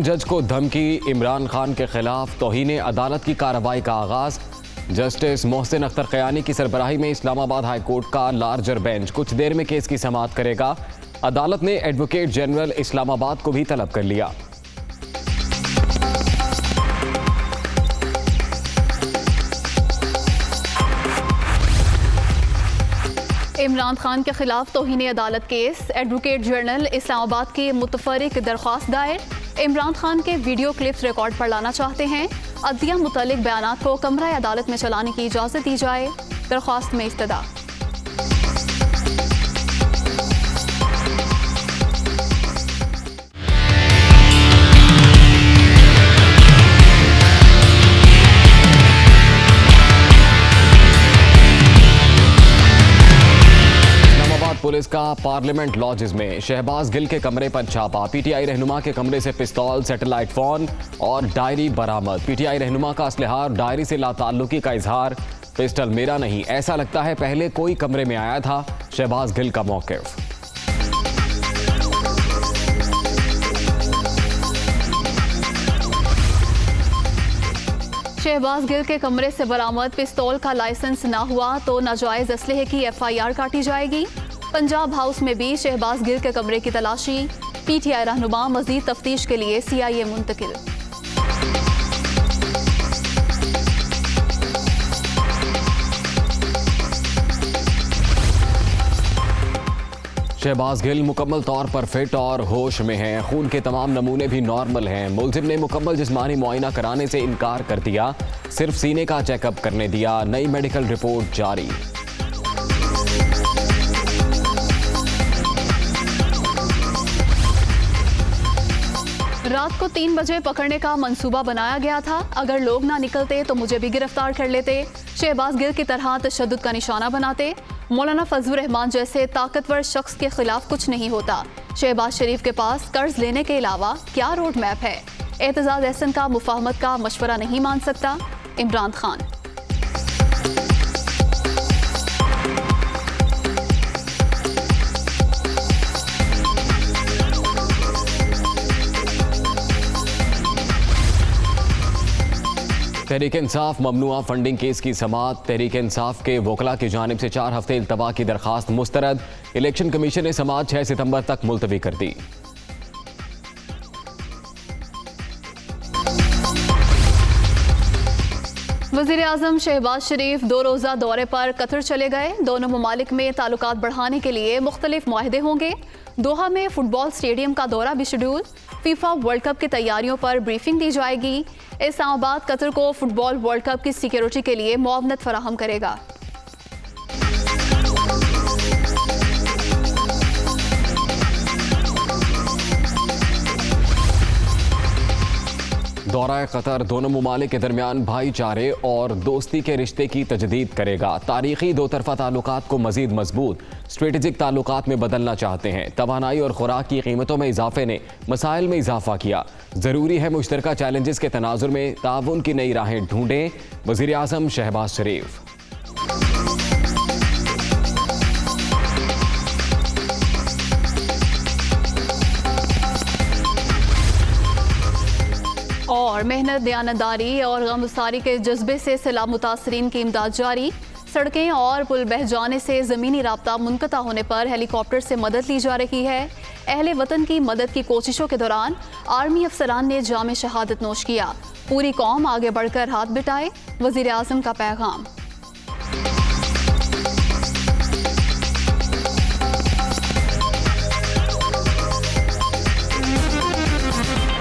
आजम जज को धमकी, इमरान खान के खिलाफ तौहीन अदालत की कार्रवाई का आगाज। जस्टिस मोहसिन अख्तर क़यानी की सरबराही में इस्लामाबाद हाई कोर्ट का लार्जर बेंच कुछ देर में केस की समाअत करेगा। अदालत ने एडवोकेट जनरल इस्लामाबाद को भी तलब कर लिया। इमरान खान के खिलाफ तौहीन अदालत केस, एडवोकेट जनरल इस्लामाबाद की मुतफर्रिक दरख्वास्त दायर। इमरान खान के वीडियो क्लिप्स रिकॉर्ड पर लाना चाहते हैं। अदलिया मुतालिक बयानात को कमरा अदालत में चलाने की इजाज़त दी जाए। दरख्वास्त में इस्तदा। पुलिस का पार्लियामेंट लॉजेस में शहबाज गिल के कमरे पर छापा। पीटीआई रहनुमा के कमरे से पिस्तौल, सैटेलाइट फोन और डायरी बरामद। पीटीआई रहनुमा का असलहा और डायरी से लाताल्लुकी का इजहार। पिस्टल मेरा नहीं, ऐसा लगता है पहले कोई कमरे में आया था। शहबाज गिल का मौक़िफ़। शहबाज गिल के कमरे से बरामद पिस्तौल का लाइसेंस ना हुआ तो नाजायज असलहे की FIR काटी जाएगी। पंजाब हाउस में भी शहबाज गिल के कमरे की तलाशी। पीटीआई रहनुमा मजीद तफ्तीश के लिए CIA मुंतकिल। शहबाज गिल मुकम्मल तौर पर फिट और होश में हैं। खून के तमाम नमूने भी नॉर्मल हैं। मुलजिम ने मुकम्मल जिस्मानी मुआयना कराने से इनकार कर दिया। सिर्फ सीने का चेकअप करने दिया। नई मेडिकल रिपोर्ट जारी। रात को 3 बजे पकड़ने का मंसूबा बनाया गया था। अगर लोग ना निकलते तो मुझे भी गिरफ्तार कर लेते। शहबाज गिल की तरह तशद्दुद का निशाना बनाते। मौलाना फजलुर रहमान जैसे ताकतवर शख्स के खिलाफ कुछ नहीं होता। शहबाज शरीफ के पास कर्ज लेने के अलावा क्या रोड मैप है? एतजाज एहसन का मुफाहमत का मशवरा नहीं मान सकता। इमरान खान। तहरीक इंसाफ ममनुआ फंडिंग केस की समाअत। तहरीक इंसाफ के वकला की जानिब से 4 हफ्ते इल्तवा की दरखास्त मुस्तरद। इलेक्शन कमीशन ने समाअत 6 सितंबर तक मुलतवी कर दी। वज़ीर आज़म शहबाज शरीफ 2 रोज़ा दौरे पर कतर चले गए। दोनों ममालिक में ताल्लुकात बढ़ाने के लिए मुख्तलिफ मुआहदे होंगे। दोहा में फुटबॉल स्टेडियम का दौरा भी शेड्यूल। फीफा वर्ल्ड कप की तैयारियों पर ब्रीफिंग दी जाएगी। इस्लामाबाद कतर को फुटबॉल वर्ल्ड कप की सिक्योरिटी के लिए मुआवनत फराहम करेगा। दौरा कतर दोनों ममालिक के दरमियान भाईचारे और दोस्ती के रिश्ते की तजदीद करेगा। तारीखी 2 तरफा ताल्लुकात को मजीद मजबूत स्ट्रेटेजिक ताल्लुकात में बदलना चाहते हैं। तवानाई और खुराक की कीमतों में इजाफे ने मसाइल में इजाफा किया। ज़रूरी है मुश्तरका चैलेंजेस के तनाजुर में ताउन की नई राहें ढूंढें। वज़ीर आज़म शहबाज शरीफ। और मेहनत, दयानतदारी और गमगुसारी के जज्बे से सैलाब मुतासरीन की इमदाद जारी। सड़कें और पुल बह जाने से ज़मीनी राब्ता मुनक़ता होने पर हेलीकॉप्टर से मदद ली जा रही है। अहले वतन की मदद की कोशिशों के दौरान आर्मी अफसरान ने जाम शहादत नोश किया। पूरी कौम आगे बढ़कर हाथ बिटाए। वज़ीर आज़म का पैगाम।